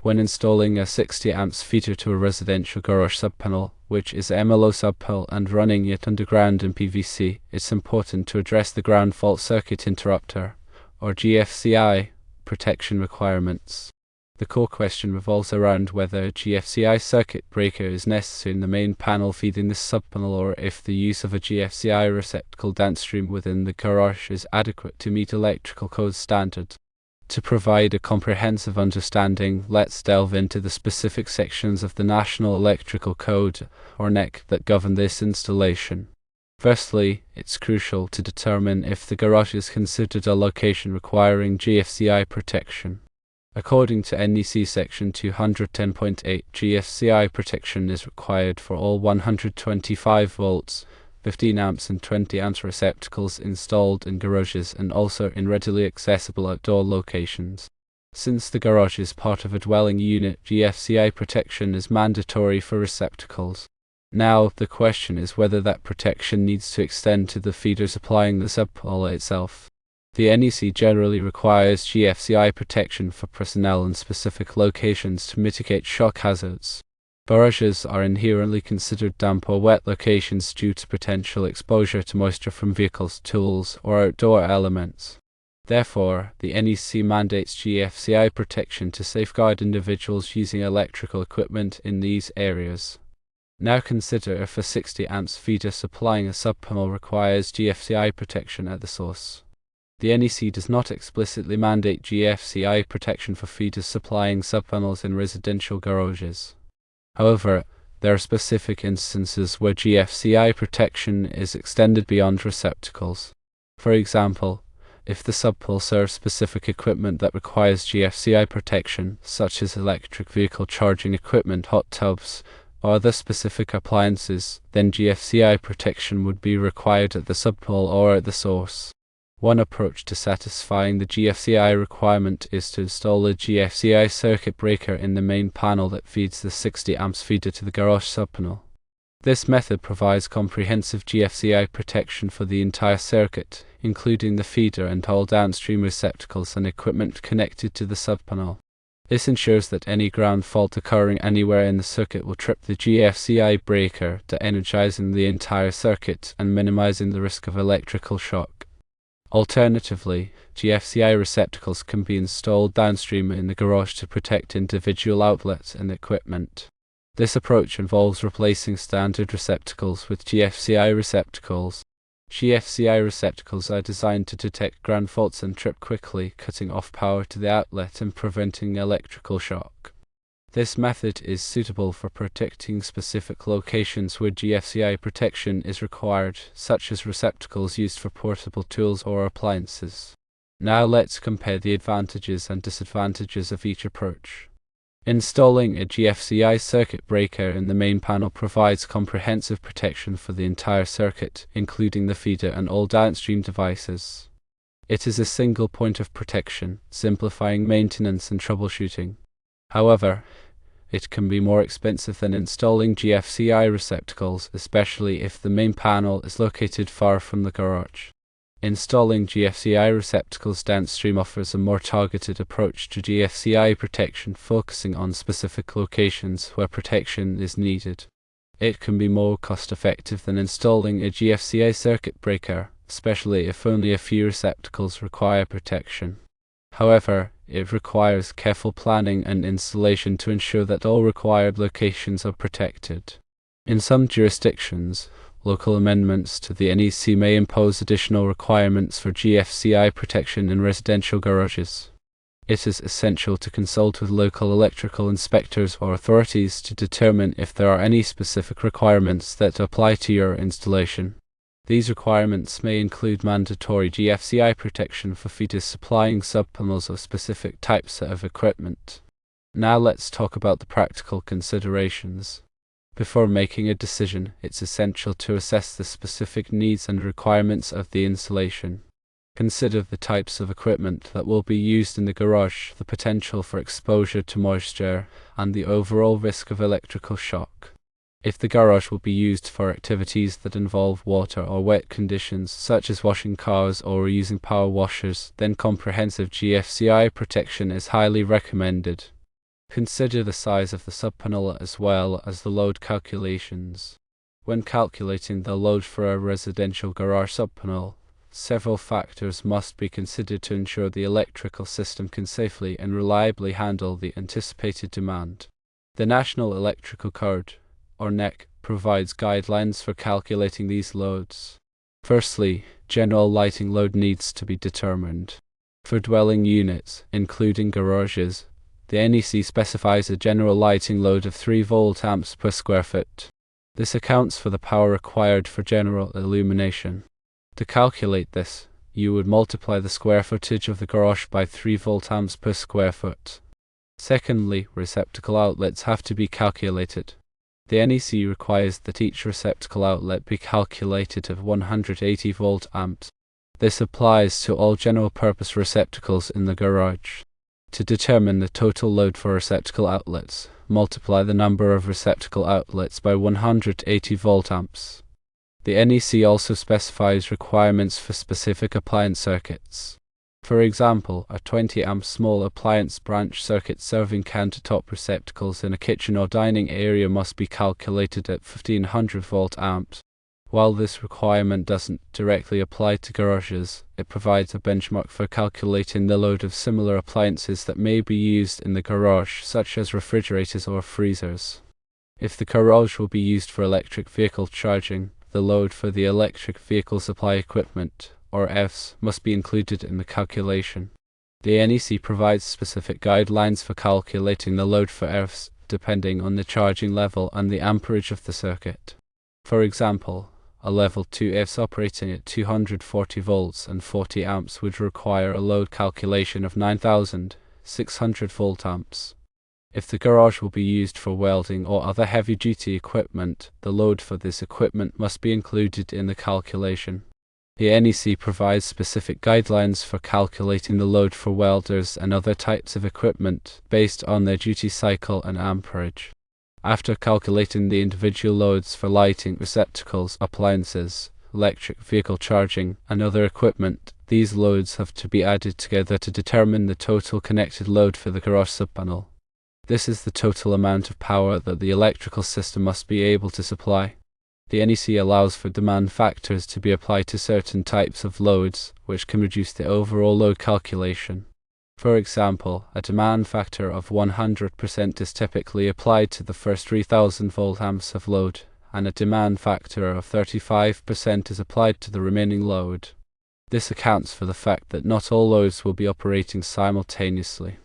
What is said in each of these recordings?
When installing a 60 amps feeder to a residential garage subpanel, which is MLO subpanel and running it underground in PVC, it's important to address the ground fault circuit interrupter, or GFCI, protection requirements. The core question revolves around whether a GFCI circuit breaker is necessary in the main panel feeding this subpanel, or if the use of a GFCI receptacle downstream within the garage is adequate to meet electrical code standard. To provide a comprehensive understanding, let's delve into the specific sections of the National Electrical Code, or NEC, that govern this installation. Firstly, it's crucial to determine if the garage is considered a location requiring GFCI protection. According to NEC Section 210.8, GFCI protection is required for all 125 volts, 15 amps and 20 amps receptacles installed in garages and also in readily accessible outdoor locations. Since the garage is part of a dwelling unit, GFCI protection is mandatory for receptacles. Now, the question is whether that protection needs to extend to the feeder supplying the subpanel itself. The NEC generally requires GFCI protection for personnel in specific locations to mitigate shock hazards. Garages are inherently considered damp or wet locations due to potential exposure to moisture from vehicles, tools, or outdoor elements. Therefore, the NEC mandates GFCI protection to safeguard individuals using electrical equipment in these areas. Now consider if a 60 amps feeder supplying a subpanel requires GFCI protection at the source. The NEC does not explicitly mandate GFCI protection for feeders supplying subpanels in residential garages. However, there are specific instances where GFCI protection is extended beyond receptacles. For example, if the subpanel serves specific equipment that requires GFCI protection, such as electric vehicle charging equipment, hot tubs, or other specific appliances, then GFCI protection would be required at the subpanel or at the source. One approach to satisfying the GFCI requirement is to install a GFCI circuit breaker in the main panel that feeds the 60 amps feeder to the garage subpanel. This method provides comprehensive GFCI protection for the entire circuit, including the feeder and all downstream receptacles and equipment connected to the subpanel. This ensures that any ground fault occurring anywhere in the circuit will trip the GFCI breaker, de-energizing the entire circuit and minimizing the risk of electrical shock. Alternatively, GFCI receptacles can be installed downstream in the garage to protect individual outlets and equipment. This approach involves replacing standard receptacles with GFCI receptacles. GFCI receptacles are designed to detect ground faults and trip quickly, cutting off power to the outlet and preventing electrical shock. This method is suitable for protecting specific locations where GFCI protection is required, such as receptacles used for portable tools or appliances. Now let's compare the advantages and disadvantages of each approach. Installing a GFCI circuit breaker in the main panel provides comprehensive protection for the entire circuit, including the feeder and all downstream devices. It is a single point of protection, simplifying maintenance and troubleshooting. However, it can be more expensive than installing GFCI receptacles, especially if the main panel is located far from the garage. Installing GFCI receptacles downstream offers a more targeted approach to GFCI protection, focusing on specific locations where protection is needed. It can be more cost-effective than installing a GFCI circuit breaker, especially if only a few receptacles require protection. However, it requires careful planning and installation to ensure that all required locations are protected. In some jurisdictions, local amendments to the NEC may impose additional requirements for GFCI protection in residential garages. It is essential to consult with local electrical inspectors or authorities to determine if there are any specific requirements that apply to your installation. These requirements may include mandatory GFCI protection for feeders supplying subpanels of specific types of equipment. Now let's talk about the practical considerations. Before making a decision, it's essential to assess the specific needs and requirements of the installation. Consider the types of equipment that will be used in the garage, the potential for exposure to moisture, and the overall risk of electrical shock. If the garage will be used for activities that involve water or wet conditions, such as washing cars or using power washers, then comprehensive GFCI protection is highly recommended. Consider the size of the subpanel as well as the load calculations. When calculating the load for a residential garage subpanel, several factors must be considered to ensure the electrical system can safely and reliably handle the anticipated demand. The National Electrical Code, or NEC, provides guidelines for calculating these loads. Firstly, general lighting load needs to be determined. For dwelling units, including garages, the NEC specifies a general lighting load of 3 volt amps per square foot. This accounts for the power required for general illumination. To calculate this, you would multiply the square footage of the garage by 3 volt amps per square foot. Secondly, receptacle outlets have to be calculated. The NEC requires that each receptacle outlet be calculated at 180 volt amps. This applies to all general purpose receptacles in the garage. To determine the total load for receptacle outlets, multiply the number of receptacle outlets by 180 volt amps. The NEC also specifies requirements for specific appliance circuits. For example, a 20 amp small appliance branch circuit serving countertop receptacles in a kitchen or dining area must be calculated at 1500 volt amps. While this requirement doesn't directly apply to garages, it provides a benchmark for calculating the load of similar appliances that may be used in the garage, such as refrigerators or freezers. If the garage will be used for electric vehicle charging, the load for the electric vehicle supply equipment, or EVs, must be included in the calculation. The NEC provides specific guidelines for calculating the load for EVs, depending on the charging level and the amperage of the circuit. For example, a level 2 EVs operating at 240 volts and 40 amps would require a load calculation of 9600 volt amps. If the garage will be used for welding or other heavy-duty equipment, the load for this equipment must be included in the calculation. The NEC provides specific guidelines for calculating the load for welders and other types of equipment based on their duty cycle and amperage. After calculating the individual loads for lighting, receptacles, appliances, electric vehicle charging, and other equipment, these loads have to be added together to determine the total connected load for the garage subpanel. This is the total amount of power that the electrical system must be able to supply. The NEC allows for demand factors to be applied to certain types of loads, which can reduce the overall load calculation. For example, a demand factor of 100% is typically applied to the first 3000 volt amps of load, and a demand factor of 35% is applied to the remaining load. This accounts for the fact that not all loads will be operating simultaneously.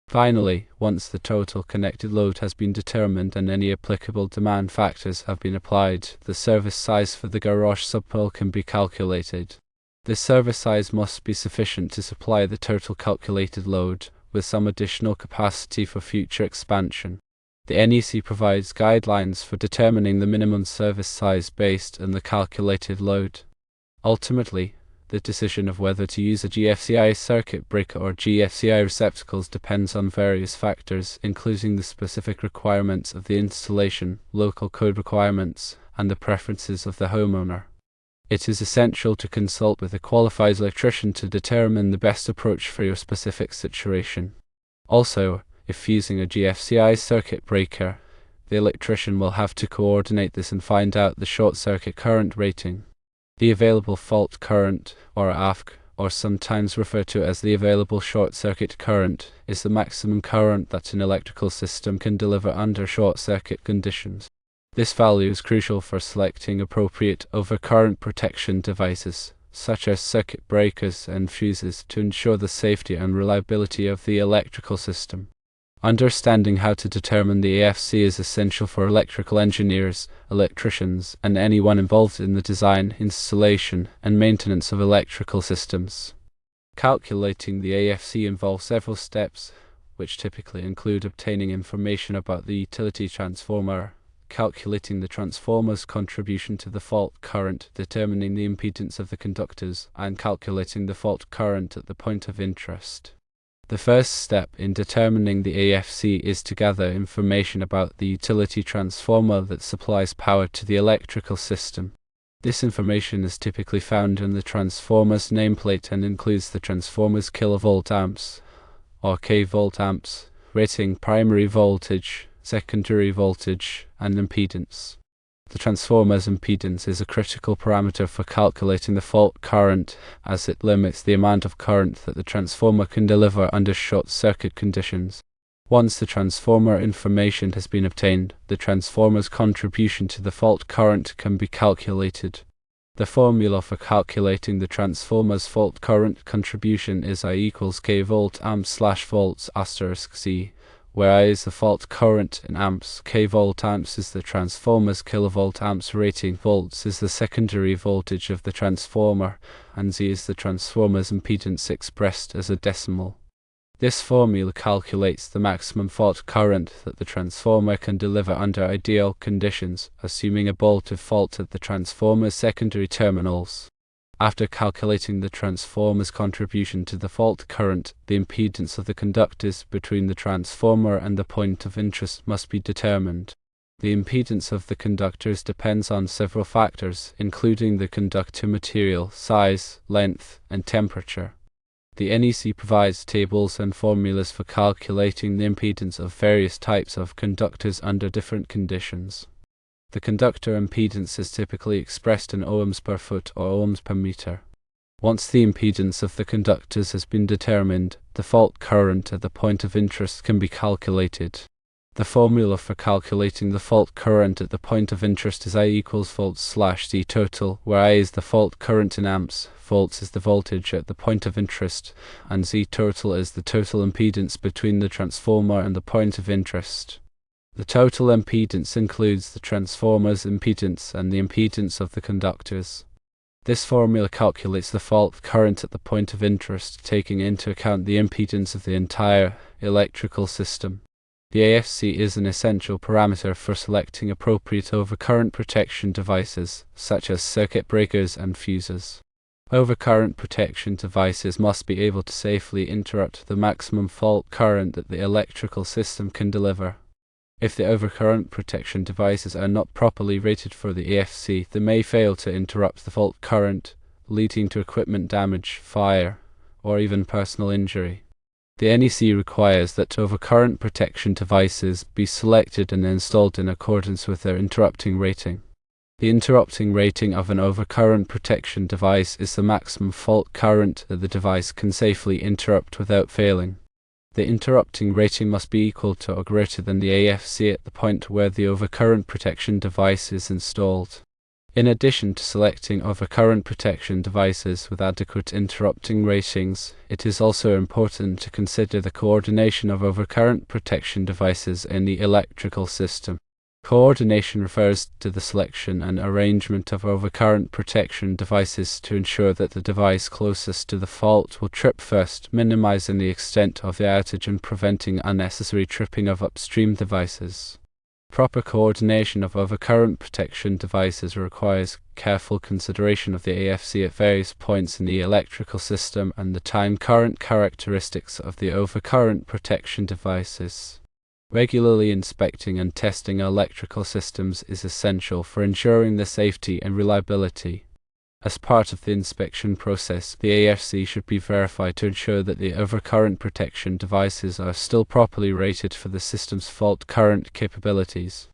Finally, once the total connected load has been determined and any applicable demand factors have been applied, the service size for the garage subpanel can be calculated. This service size must be sufficient to supply the total calculated load, with some additional capacity for future expansion. The NEC provides guidelines for determining the minimum service size based on the calculated load. Ultimately, the decision of whether to use a GFCI circuit breaker or GFCI receptacles depends on various factors, including the specific requirements of the installation, local code requirements, and the preferences of the homeowner. It is essential to consult with a qualified electrician to determine the best approach for your specific situation. Also, if using a GFCI circuit breaker, the electrician will have to coordinate this and find out the short circuit current rating. The available fault current, or AFC, or sometimes referred to as the available short circuit current, is the maximum current that an electrical system can deliver under short circuit conditions. This value is crucial for selecting appropriate overcurrent protection devices, such as circuit breakers and fuses, to ensure the safety and reliability of the electrical system. Understanding how to determine the AFC is essential for electrical engineers, electricians, and anyone involved in the design, installation, and maintenance of electrical systems. Calculating the AFC involves several steps, which typically include obtaining information about the utility transformer, calculating the transformer's contribution to the fault current, determining the impedance of the conductors, and calculating the fault current at the point of interest. The first step in determining the AFC is to gather information about the utility transformer that supplies power to the electrical system. This information is typically found in the transformer's nameplate and includes the transformer's kilovolt amps, or kV amps, rating primary voltage, secondary voltage, and impedance. The transformer's impedance is a critical parameter for calculating the fault current, as it limits the amount of current that the transformer can deliver under short-circuit conditions. Once the transformer information has been obtained, the transformer's contribution to the fault current can be calculated. The formula for calculating the transformer's fault current contribution is I equals K volt amps / volts *C, where I is the fault current in amps, K volt amps is the transformer's kilovolt amps rating, volts is the secondary voltage of the transformer, and Z is the transformer's impedance expressed as a decimal. This formula calculates the maximum fault current that the transformer can deliver under ideal conditions, assuming a bolted fault at the transformer's secondary terminals. After calculating the transformer's contribution to the fault current, the impedance of the conductors between the transformer and the point of interest must be determined. The impedance of the conductors depends on several factors, including the conductor material, size, length, and temperature. The NEC provides tables and formulas for calculating the impedance of various types of conductors under different conditions. The conductor impedance is typically expressed in ohms per foot or ohms per meter. Once the impedance of the conductors has been determined, the fault current at the point of interest can be calculated. The formula for calculating the fault current at the point of interest is I equals volts / Z total, where I is the fault current in amps, volts is the voltage at the point of interest, and Z total is the total impedance between the transformer and the point of interest. The total impedance includes the transformer's impedance and the impedance of the conductors. This formula calculates the fault current at the point of interest, taking into account the impedance of the entire electrical system. The AFC is an essential parameter for selecting appropriate overcurrent protection devices, such as circuit breakers and fuses. Overcurrent protection devices must be able to safely interrupt the maximum fault current that the electrical system can deliver. If the overcurrent protection devices are not properly rated for the AFC, they may fail to interrupt the fault current, leading to equipment damage, fire, or even personal injury. The NEC requires that overcurrent protection devices be selected and installed in accordance with their interrupting rating. The interrupting rating of an overcurrent protection device is the maximum fault current that the device can safely interrupt without failing. The interrupting rating must be equal to or greater than the AFC at the point where the overcurrent protection device is installed. In addition to selecting overcurrent protection devices with adequate interrupting ratings, it is also important to consider the coordination of overcurrent protection devices in the electrical system. Coordination refers to the selection and arrangement of overcurrent protection devices to ensure that the device closest to the fault will trip first, minimizing the extent of the outage and preventing unnecessary tripping of upstream devices. Proper coordination of overcurrent protection devices requires careful consideration of the AFC at various points in the electrical system and the time current characteristics of the overcurrent protection devices. Regularly inspecting and testing electrical systems is essential for ensuring their safety and reliability. As part of the inspection process, the AFC should be verified to ensure that the overcurrent protection devices are still properly rated for the system's fault current capabilities.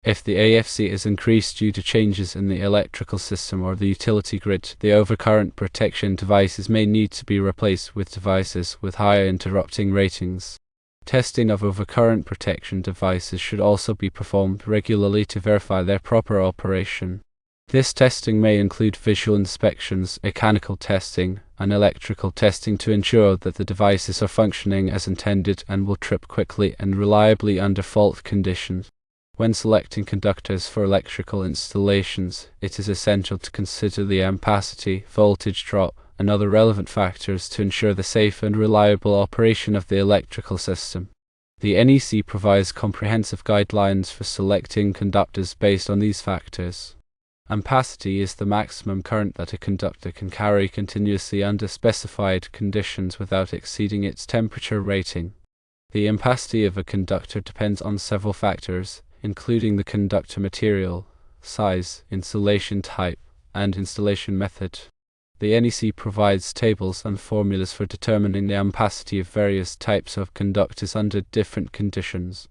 If the AFC is increased due to changes in the electrical system or the utility grid, the overcurrent protection devices may need to be replaced with devices with higher interrupting ratings. Testing of overcurrent protection devices should also be performed regularly to verify their proper operation. This testing may include visual inspections, mechanical testing, and electrical testing to ensure that the devices are functioning as intended and will trip quickly and reliably under fault conditions. When selecting conductors for electrical installations, it is essential to consider the ampacity, voltage drop, and other relevant factors to ensure the safe and reliable operation of the electrical system. The NEC provides comprehensive guidelines for selecting conductors based on these factors. Ampacity is the maximum current that a conductor can carry continuously under specified conditions without exceeding its temperature rating. The ampacity of a conductor depends on several factors, including the conductor material, size, insulation type, and installation method. The NEC provides tables and formulas for determining the ampacity of various types of conductors under different conditions.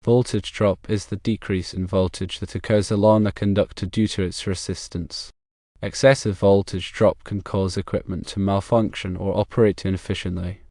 Voltage drop is the decrease in voltage that occurs along a conductor due to its resistance. Excessive voltage drop can cause equipment to malfunction or operate inefficiently.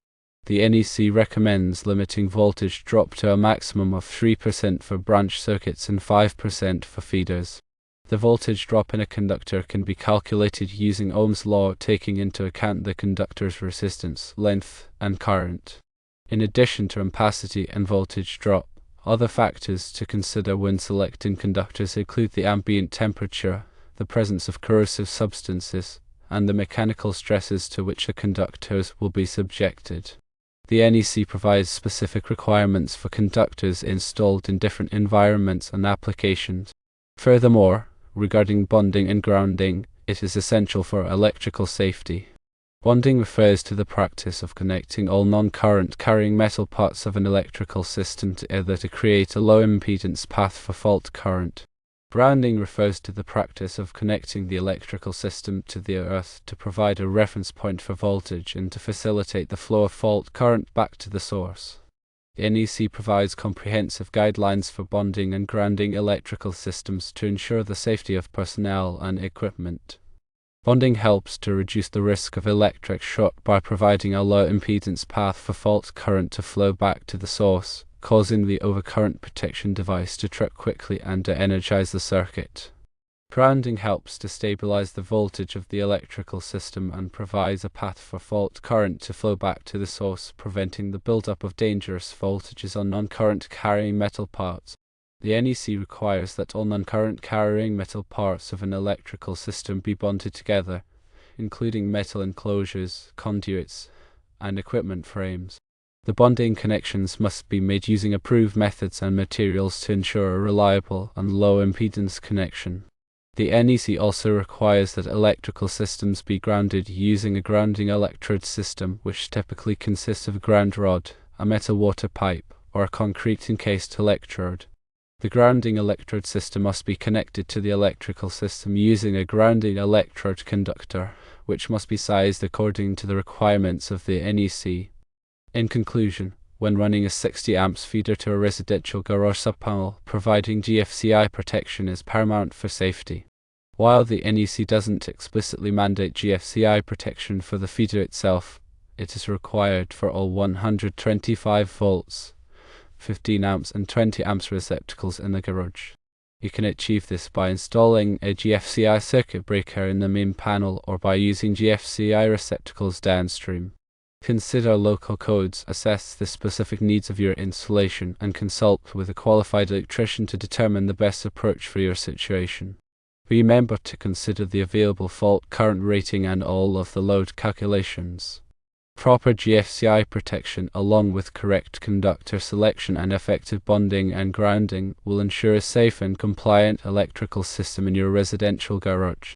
The NEC recommends limiting voltage drop to a maximum of 3% for branch circuits and 5% for feeders. The voltage drop in a conductor can be calculated using Ohm's law, taking into account the conductor's resistance, length, and current. In addition to ampacity and voltage drop, other factors to consider when selecting conductors include the ambient temperature, the presence of corrosive substances, and the mechanical stresses to which the conductors will be subjected. The NEC provides specific requirements for conductors installed in different environments and applications. Furthermore, regarding bonding and grounding, it is essential for electrical safety. Bonding refers to the practice of connecting all non-current carrying metal parts of an electrical system together to create a low impedance path for fault current. Grounding refers to the practice of connecting the electrical system to the earth to provide a reference point for voltage and to facilitate the flow of fault current back to the source. The NEC provides comprehensive guidelines for bonding and grounding electrical systems to ensure the safety of personnel and equipment. Bonding helps to reduce the risk of electric shock by providing a low impedance path for fault current to flow back to the source, causing the overcurrent protection device to trip quickly and to energize the circuit. Grounding helps to stabilize the voltage of the electrical system and provides a path for fault current to flow back to the source, preventing the buildup of dangerous voltages on non-current carrying metal parts. The NEC requires that all non-current carrying metal parts of an electrical system be bonded together, including metal enclosures, conduits, and equipment frames. The bonding connections must be made using approved methods and materials to ensure a reliable and low impedance connection. The NEC also requires that electrical systems be grounded using a grounding electrode system, which typically consists of a ground rod, a metal water pipe, or a concrete encased electrode. The grounding electrode system must be connected to the electrical system using a grounding electrode conductor, which must be sized according to the requirements of the NEC. In conclusion, when running a 60 amps feeder to a residential garage subpanel, providing GFCI protection is paramount for safety. While the NEC doesn't explicitly mandate GFCI protection for the feeder itself, it is required for all 125 volts, 15 amps and 20 amps receptacles in the garage. You can achieve this by installing a GFCI circuit breaker in the main panel or by using GFCI receptacles downstream. Consider local codes, assess the specific needs of your installation, and consult with a qualified electrician to determine the best approach for your situation. Remember to consider the available fault current rating and all of the load calculations. Proper GFCI protection, along with correct conductor selection and effective bonding and grounding, will ensure a safe and compliant electrical system in your residential garage.